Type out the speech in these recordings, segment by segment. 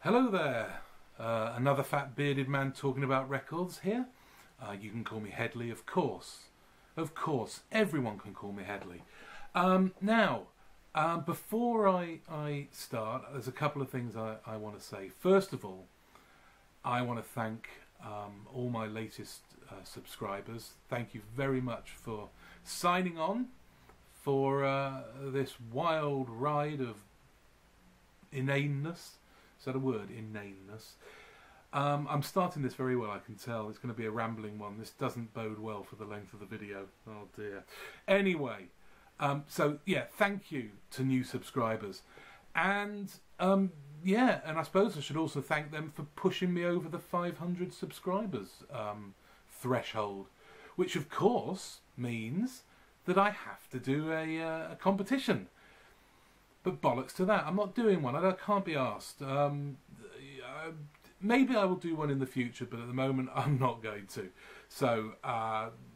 Hello there, another fat bearded man talking about records here. You can call me Headley, of course. Of course, everyone can call me Headley. Before I start, there's a couple of things I want to say. First of all, I want to thank all my latest subscribers. Thank you very much for signing on for this wild ride of inaneness. Is that a word? Inaneness. I'm starting this very well, I can tell. It's going to be a rambling one. This doesn't bode well for the length of the video. Oh dear. Anyway, so yeah, thank you to new subscribers. And yeah, and I suppose I should also thank them for pushing me over the 500 subscribers threshold, which of course means that I have to do a competition. But bollocks to that, I'm not doing one. I can't be asked. Maybe I will do one in the future, but at the moment I'm not going to. So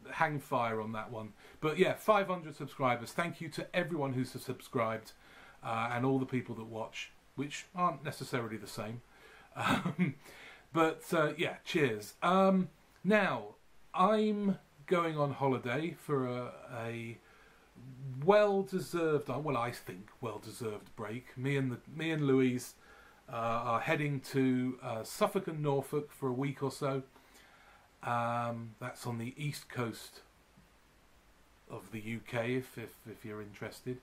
hang fire on that one. But yeah, 500 subscribers. Thank you to everyone who's subscribed and all the people that watch, which aren't necessarily the same. But yeah, cheers. Now, I'm going on holiday for a well-deserved, well, I think well-deserved break. Me and Louise are heading to Suffolk and Norfolk for a week or so. That's on the east coast of the UK, if you're interested.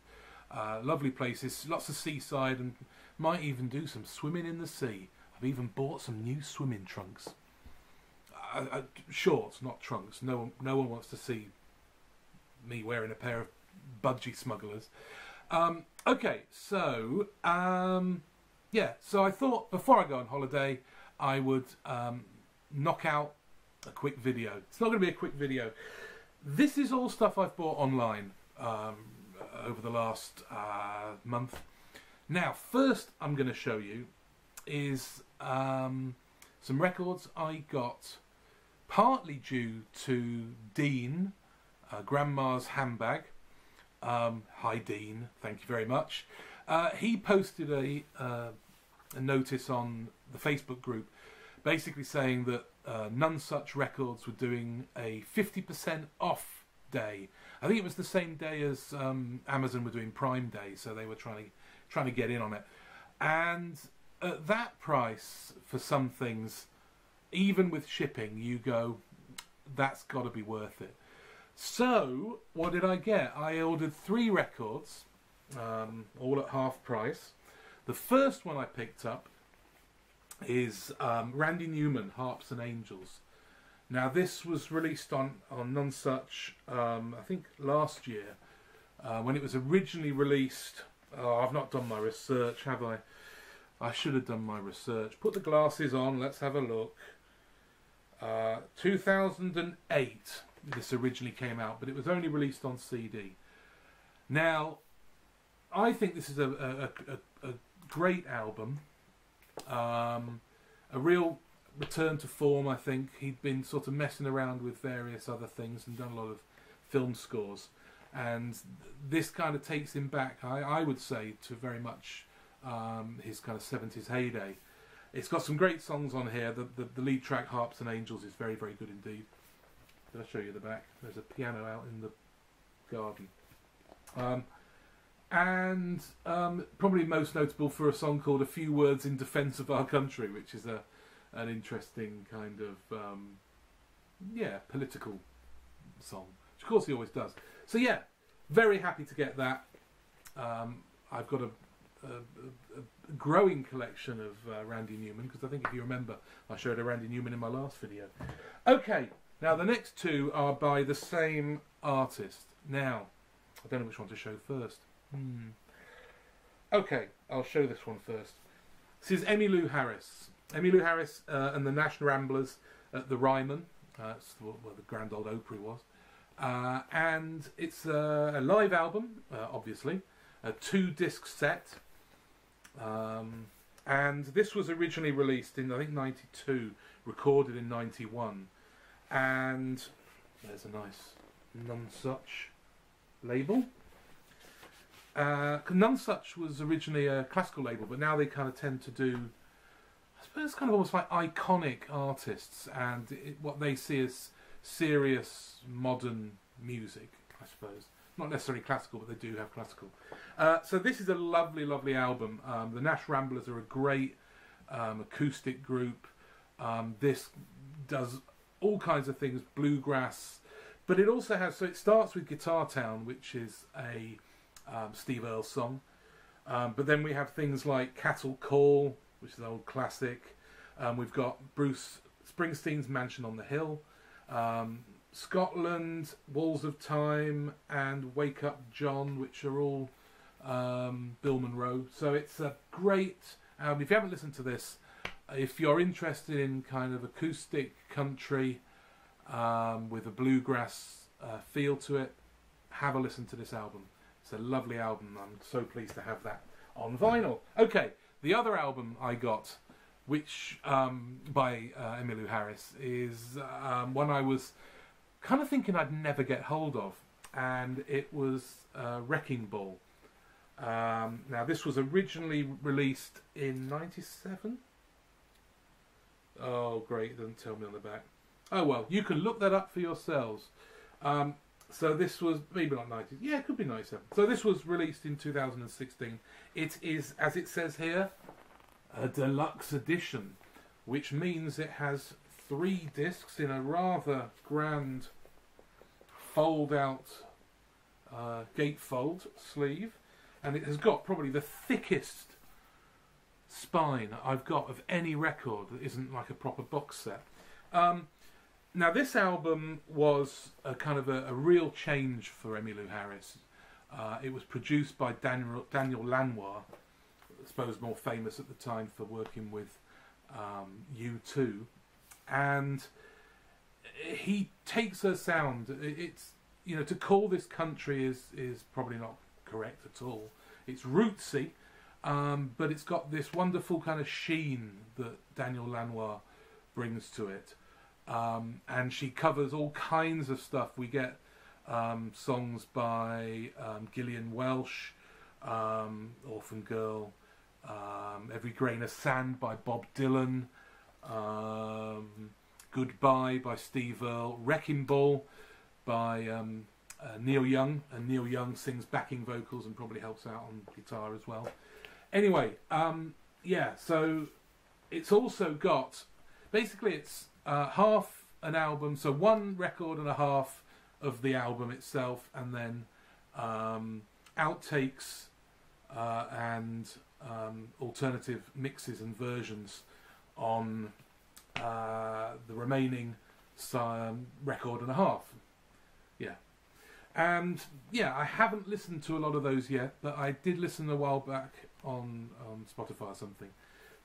Lovely places, lots of seaside, and might even do some swimming in the sea. I've even bought some new swimming trunks. Shorts, not trunks. No one wants to see me wearing a pair of budgie smugglers. Okay, so yeah, so I thought before I go on holiday I would knock out a quick video. It's not going to be a quick video. This is all stuff I've bought online over the last month. Now, first I'm going to show you is some records I got partly due to Dean, Grandma's Handbag. Hi Dean, thank you very much. He posted a notice on the Facebook group basically saying that Nonesuch Records were doing a 50% off day. I think it was the same day as Amazon were doing Prime Day, so they were trying to get in on it. And at that price for some things, even with shipping, you go, that's got to be worth it. So, what did I get? I ordered 3 records, all at half price. The first one I picked up is Randy Newman, Harps and Angels. Now, this was released on Nonesuch, I think last year, when it was originally released. Oh, I've not done my research, have I? I should have done my research. Put the glasses on, let's have a look. 2008. This originally came out, but it was only released on CD. Now, I think this is a great album. A real return to form, I think. He'd been sort of messing around with various other things and done a lot of film scores. And this kind of takes him back, I would say, to very much his kind of 70s heyday. It's got some great songs on here. The lead track, Harps and Angels, is very, very good indeed. Did I show you the back? There's a piano out in the garden. And probably most notable for a song called A Few Words in Defence of Our Country, which is an interesting kind of, yeah, political song. Which of course he always does. So yeah, very happy to get that. I've got a growing collection of Randy Newman, because I think if you remember, I showed a Randy Newman in my last video. Okay. Now, the next 2 are by the same artist. Now, I don't know which one to show first. Okay, I'll show this one first. This is Emmylou Harris. Emmylou Harris and the Nationalists at the Ryman. That's where the Grand Old Opry was. And it's a live album, obviously. A 2-disc set. And this was originally released in, I think, 92. Recorded in 91. And there's a nice Nonesuch label. Nonesuch was originally a classical label, but now they kind of tend to do I suppose it's kind of almost like iconic artists and what they see as serious modern music, I suppose. Not necessarily classical, but they do have classical. So this is a lovely, lovely album. The Nash Ramblers are a great acoustic group. This does all kinds of things, bluegrass, but it also has, so it starts with Guitar Town, which is a Steve Earle song, but then we have things like Cattle Call, which is an old classic. We've got Bruce Springsteen's Mansion on the Hill, Scotland, Walls of Time, and Wake Up John, which are all Bill Monroe. So it's a great album. If you haven't listened to this, if you're interested in kind of acoustic country with a bluegrass feel to it, have a listen to this album. It's a lovely album. I'm so pleased to have that on vinyl. Okay, the other album I got, which by Emmylou Harris, is one I was kind of thinking I'd never get hold of, and it was Wrecking Ball. Now this was originally released in '97. Oh great, it doesn't tell me on the back. Oh well, you can look that up for yourselves. So this was maybe not 90. Yeah, it could be 97. So this was released in 2016. It is, as it says here, a deluxe edition, which means it has 3 discs in a rather grand fold-out gatefold sleeve, and it has got probably the thickest spine I've got of any record that isn't like a proper box set. Now this album was a kind of a real change for Emmylou Harris. It was produced by Daniel Lanois, I suppose more famous at the time for working with U2, and he takes her sound. It's, you know, to call this country is probably not correct at all. It's rootsy, but it's got this wonderful kind of sheen that Daniel Lanois brings to it. And she covers all kinds of stuff. We get songs by Gillian Welsh, Orphan Girl, Every Grain of Sand by Bob Dylan, Goodbye by Steve Earle, Wrecking Ball by Neil Young, and Neil Young sings backing vocals and probably helps out on guitar as well. Anyway, yeah, so it's also got, basically it's half an album, so 1 record and a half of the album itself, and then outtakes and alternative mixes and versions on the remaining record and a half. Yeah. And yeah, I haven't listened to a lot of those yet, but I did listen a while back on Spotify or something.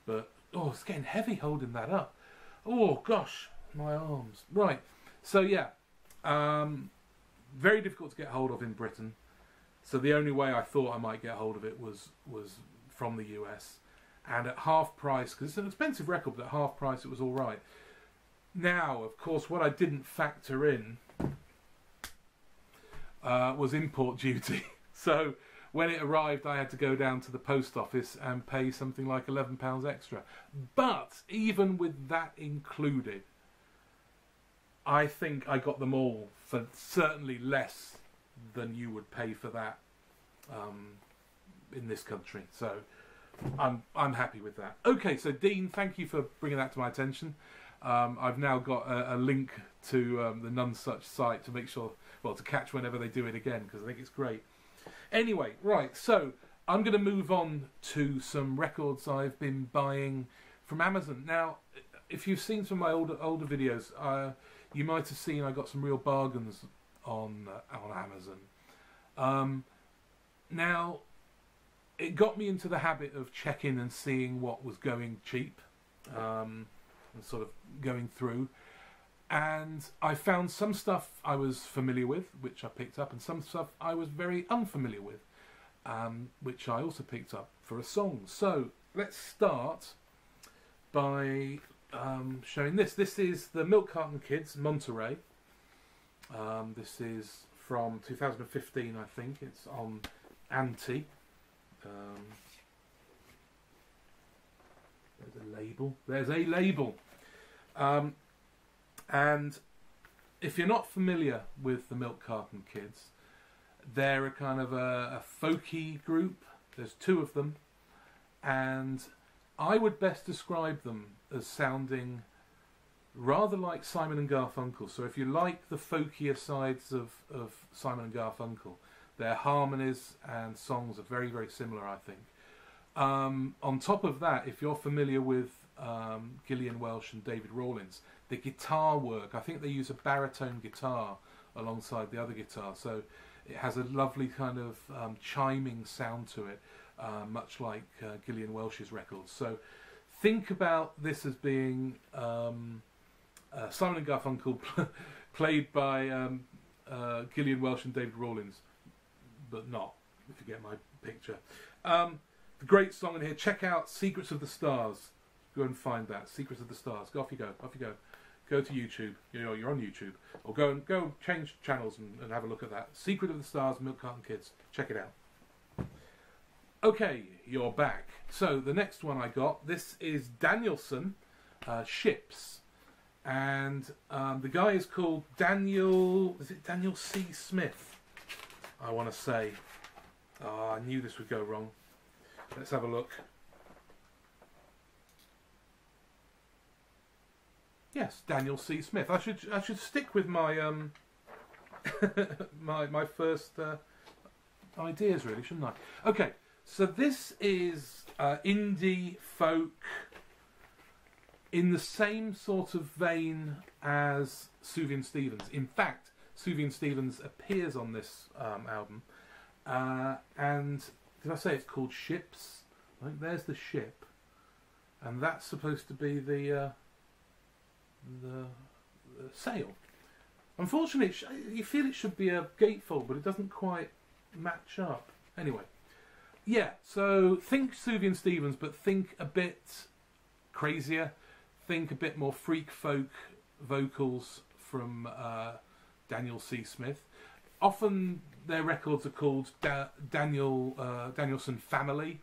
But oh, it's getting heavy holding that up. Oh gosh, my arms. Right. So yeah, very difficult to get hold of in Britain. So the only way I thought I might get hold of it was from the US, and at half price, because it's an expensive record, but at half price it was all right. Now, of course, what I didn't factor in was import duty. So when it arrived, I had to go down to the post office and pay something like £11 extra. But even with that included, I think I got them all for certainly less than you would pay for that in this country. So I'm happy with that. Okay, so Dean, thank you for bringing that to my attention. I've now got a link to the Nonesuch site to make sure, well, to catch whenever they do it again, because I think it's great. Anyway, right, so I'm going to move on to some records I've been buying from Amazon. Now, if you've seen some of my older videos, you might have seen I got some real bargains on Amazon. Now, it got me into the habit of checking and seeing what was going cheap, and sort of going through. And I found some stuff I was familiar with, which I picked up, and some stuff I was very unfamiliar with, which I also picked up for a song. So let's start by showing this. This is the Milk Carton Kids, Monterey. This is from 2015, I think. It's on Anti. There's a label. There's a label. And if you're not familiar with the Milk Carton Kids, they're a kind of a folky group. There's two of them. And I would best describe them as sounding rather like Simon and Garfunkel. So if you like the folkier sides of Simon and Garfunkel, their harmonies and songs are very, very similar, I think. On top of that, if you're familiar with Gillian Welch and David Rawlins, the guitar work, I think they use a baritone guitar alongside the other guitar, so it has a lovely kind of chiming sound to it, much like Gillian Welch's records. So think about this as being Simon and Garfunkel played by Gillian Welch and David Rawlins, but not, if you get my picture. The great song in here, check out Secrets of the Stars. Go and find that, Secrets of the Stars. Off you go. Go to YouTube. You're on YouTube. Or go change channels and have a look at that. Secret of the Stars, Milk Carton Kids. Check it out. Okay, you're back. So the next one I got, this is Danielson, Ships. And the guy is called Daniel C. Smith, I want to say. Oh, I knew this would go wrong. Let's have a look. Yes, Daniel C. Smith. I should stick with my my first ideas, really, shouldn't I? Okay, so this is indie folk in the same sort of vein as Sufjan Stevens. In fact, Sufjan Stevens appears on this album, and did I say it's called Ships? I think there's the ship, and that's supposed to be the sail. Unfortunately, you feel it should be a gatefold, but it doesn't quite match up. Anyway, yeah. So think Sufjan Stevens, but think a bit crazier. Think a bit more freak folk vocals from Daniel C. Smith. Often their records are called Danielson Family.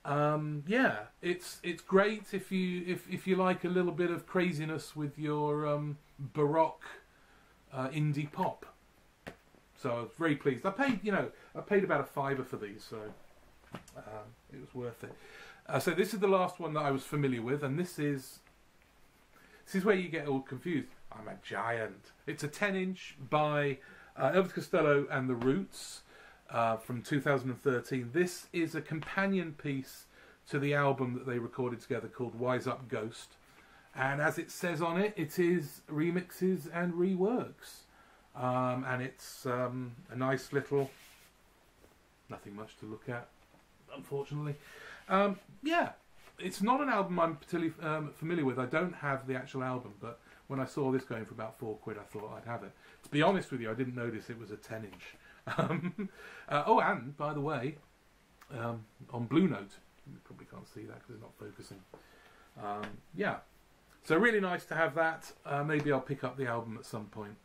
Yeah, it's great if you like a little bit of craziness with your baroque indie pop. So I was very pleased. I paid about a £5 for these, so it was worth it. So this is the last one that I was familiar with, and this is where you get all confused. I'm a giant. It's a 10-inch by Elvis Costello and the Roots from 2013. This is a companion piece to the album that they recorded together called Wise Up Ghost, and as it says on it, it is remixes and reworks, and it's a nice little, nothing much to look at, unfortunately. Yeah, it's not an album I'm particularly familiar with. I don't have the actual album, but when I saw this going for about £4, I thought I'd have it. To be honest with you, I didn't notice it was a 10-inch. Oh, and by the way, on Blue Note, you probably can't see that because it's not focusing. Yeah, so really nice to have that. Maybe I'll pick up the album at some point.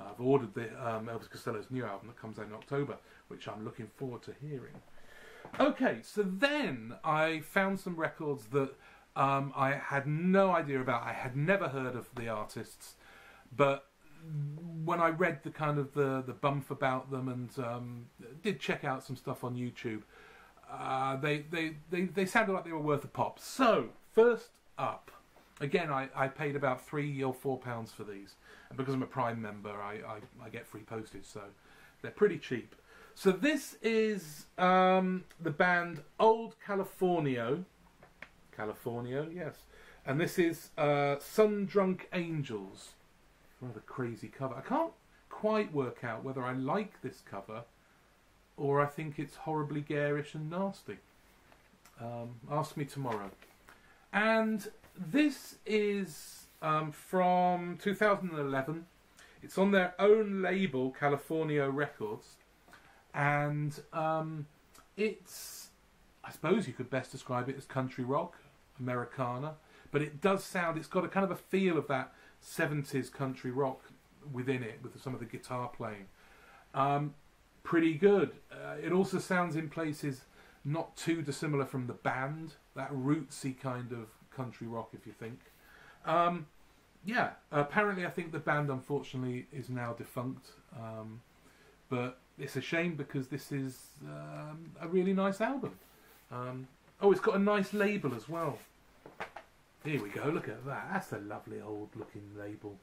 I've ordered the Elvis Costello's new album that comes out in October, which I'm looking forward to hearing. Okay, so then I found some records that I had no idea about. I had never heard of the artists, but when I read the kind of the bump about them and did check out some stuff on YouTube, they sounded like they were worth a pop. So first up, again, I paid about £3 or £4 for these, and because I'm a Prime member, I get free postage, so they're pretty cheap. So this is the band Old Californio, yes, and this is Sun Drunk Angels. Rather crazy cover. I can't quite work out whether I like this cover or I think it's horribly garish and nasty. Ask me tomorrow. And this is from 2011. It's on their own label, Californio Records. And it's, I suppose you could best describe it as country rock, Americana. But it does sound, it's got a kind of a feel of that 70s country rock within it, with some of the guitar playing. Pretty good. It also sounds in places not too dissimilar from the band, that rootsy kind of country rock, if you think. Yeah, apparently I think the band, unfortunately, is now defunct. But it's a shame because this is a really nice album. Oh, it's got a nice label as well. Here we go, look at that. That's a lovely old-looking label.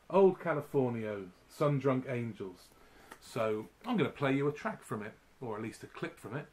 Old California, Sun-Drunk Angels. So I'm going to play you a track from it, or at least a clip from it.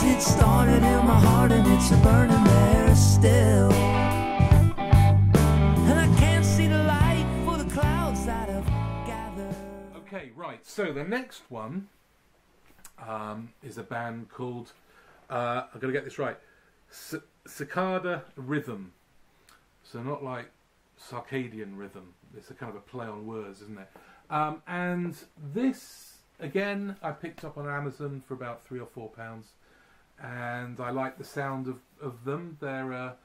It started in my heart and it's burning there still. And I can't see the light for the clouds that have gathered. Okay, right, so the next one is a band called, I've got to get this right, Cicada Rhythm. So not like circadian rhythm. It's a kind of a play on words, isn't it? And this, again, I picked up on Amazon for about £3 or £4. And I like the sound of them. They're a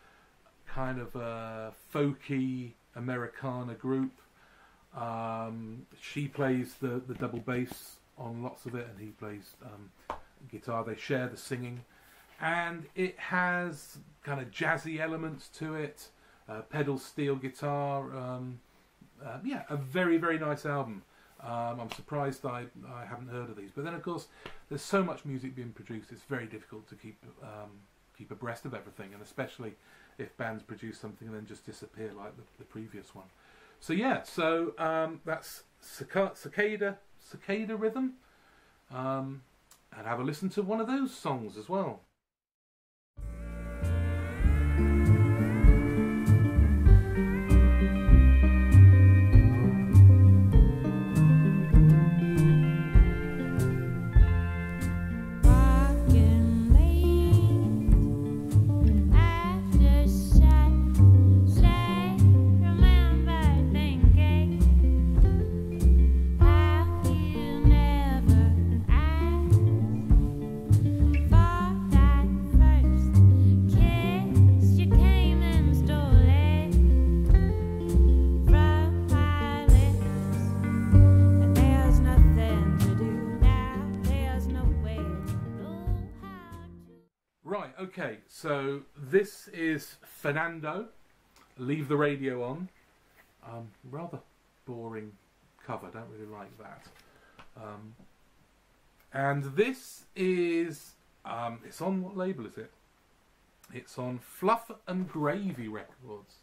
kind of a folky Americana group. She plays the double bass on lots of it, and he plays guitar. They share the singing, and it has kind of jazzy elements to it. Pedal steel guitar. Yeah, a very, very nice album. I'm surprised I haven't heard of these. But then, of course, there's so much music being produced, it's very difficult to keep abreast of everything, and especially if bands produce something and then just disappear like the previous one. So yeah, that's Cicada Rhythm, and have a listen to one of those songs as well. Okay, so this is Fernando, Leave the Radio On. Rather boring cover, don't really like that. And this is, it's on, what label is it? It's on Fluff and Gravy Records.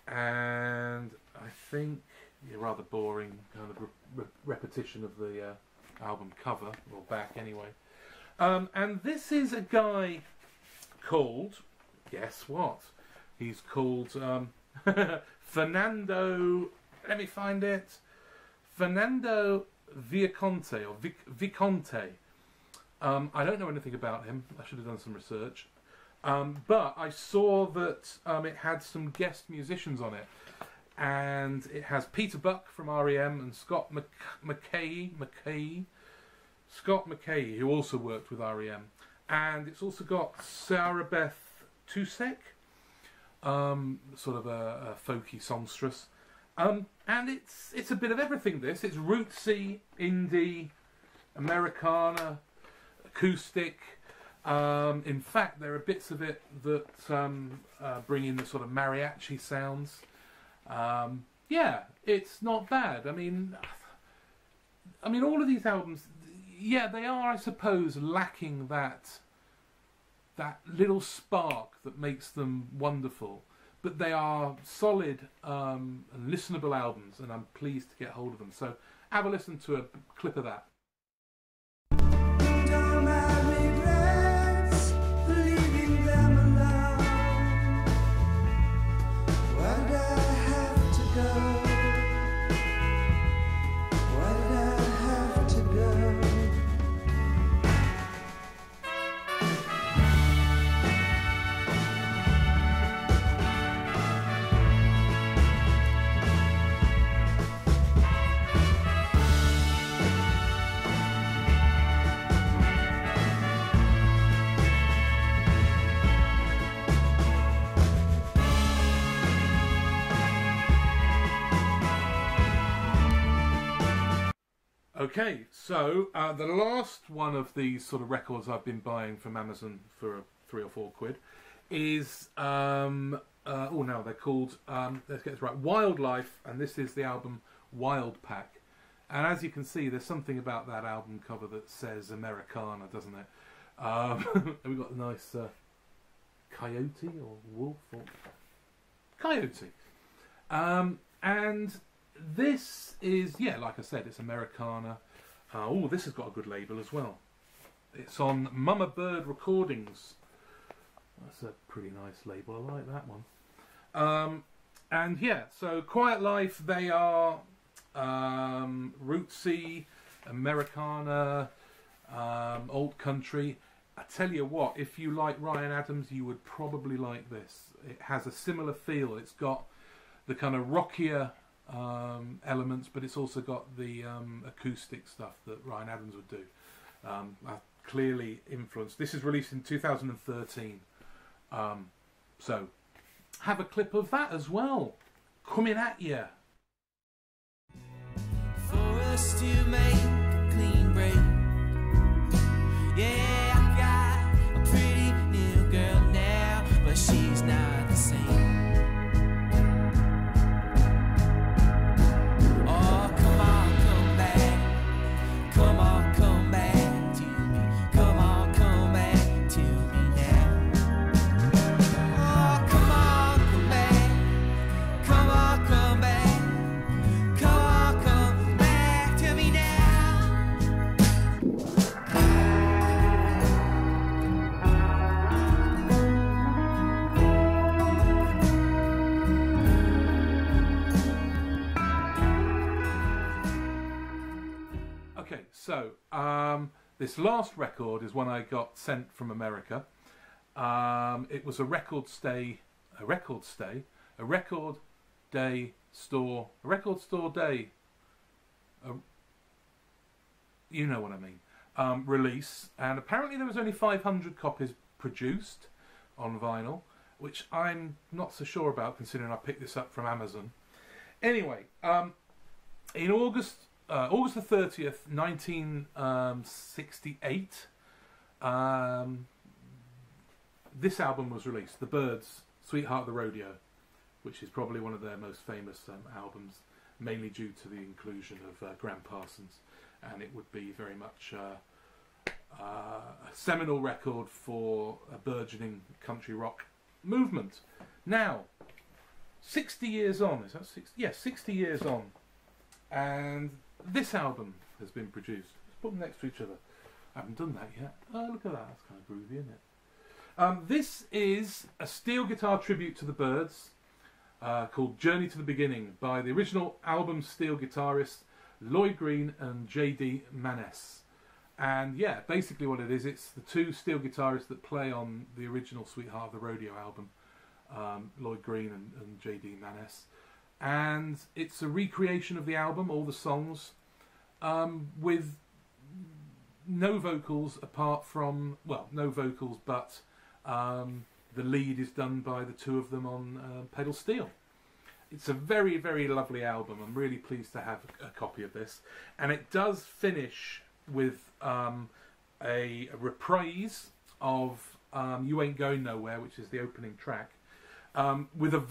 And I think, yeah, rather boring kind of repetition of the album cover, or back anyway. And this is a guy called, guess what? He's called Fernando, let me find it, Fernando Via Conte, or Viconte. I don't know anything about him. I should have done some research. But I saw that it had some guest musicians on it. And it has Peter Buck from REM and Scott Scott McKay, who also worked with REM, and it's also got Sarah Beth Tusek, sort of a folky songstress, and it's a bit of everything. It's rootsy, indie, Americana, acoustic. In fact, there are bits of it that bring in the sort of mariachi sounds. Yeah, it's not bad. I mean, all of these albums. Yeah, they are, I suppose, lacking that little spark that makes them wonderful. But they are solid and listenable albums, and I'm pleased to get hold of them. So have a listen to a clip of that. Don't have regrets for leaving them alone. Why did I have to go? Why did I have to go? Okay, so the last one of these sort of records I've been buying from Amazon for £3 or £4 is oh no, they're called let's get this right, Wildlife, and this is the album Wild Pack. And as you can see, there's something about that album cover that says Americana, doesn't it? And we've got a nice coyote or wolf or coyote. And this is, yeah, like I said, it's Americana. Oh, this has got a good label as well. It's on Mama Bird Recordings. That's a pretty nice label. I like that one. And yeah, so Quiet Life, they are rootsy, Americana, old country. I tell you what, if you like Ryan Adams, you would probably like this. It has a similar feel. It's got the kind of rockier elements, but it's also got the acoustic stuff that Ryan Adams would do. Clearly influenced. This is released in 2013. So have a clip of that as well. Coming at you. For us to make a clean break. Yeah, I got a pretty new girl now, but she's not the same. Oh, come on, come back. Come on, come back to me. Come on, come back to me now. Oh, come on, come back. Come on, come back. Come on, come back to me now. Okay, so this last record is one I got sent from America. It was a record store day, you know what I mean, release, and apparently there was only 500 copies produced on vinyl, which I'm not so sure about considering I picked this up from Amazon. Anyway, in August the 30th, 1968, this album was released, The Byrds, Sweetheart of the Rodeo, which is probably one of their most famous albums, mainly due to the inclusion of Graham Parsons, and it would be very much a seminal record for a burgeoning country rock movement. Now, 60 years on, is that 60? Yeah, 60 years on, and this album has been produced. Let's put them next to each other. I haven't done that yet. Oh, look at that. That's kind of groovy, isn't it? This is a steel guitar tribute to the Byrds called Journey to the Beginning by the original album steel guitarists Lloyd Green and J.D. Maness. And yeah, basically what it is, it's the two steel guitarists that play on the original Sweetheart of the Rodeo album, Lloyd Green and J.D. Maness. And it's a recreation of the album, all the songs, with no vocals apart from, well, no vocals, but the lead is done by the two of them on pedal steel. It's a very, very lovely album. I'm really pleased to have a copy of this. And it does finish with a reprise of You Ain't Going Nowhere, which is the opening track, with a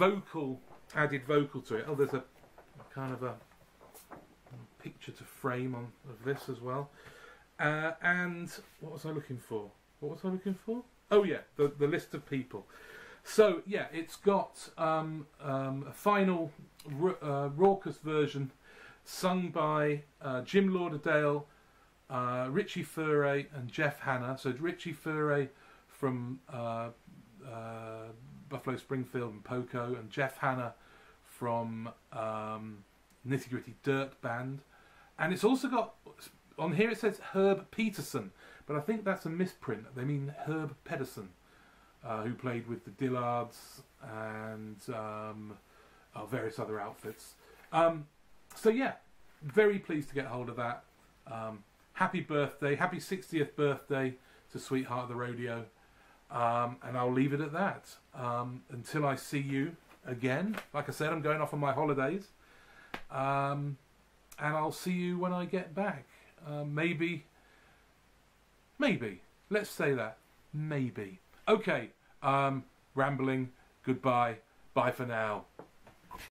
added vocal to it. Oh, there's a kind of a picture to frame of this as well. And what was I looking for? Oh yeah, the list of people. So yeah, it's got a final raucous version sung by Jim Lauderdale, Richie Furay and Jeff Hanna. So Richie Furay from Buffalo Springfield and Poco, and Jeff Hanna from Nitty Gritty Dirt Band. And it's also got, on here it says Herb Peterson, but I think that's a misprint. They mean Herb Pedersen, who played with the Dillards and various other outfits. So yeah, very pleased to get hold of that. Happy birthday, happy 60th birthday to Sweetheart of the Rodeo. And I'll leave it at that. Until I see you again. Like I said, I'm going off on my holidays. And I'll see you when I get back. Maybe. Let's say that. Maybe. Okay. Rambling. Goodbye. Bye for now.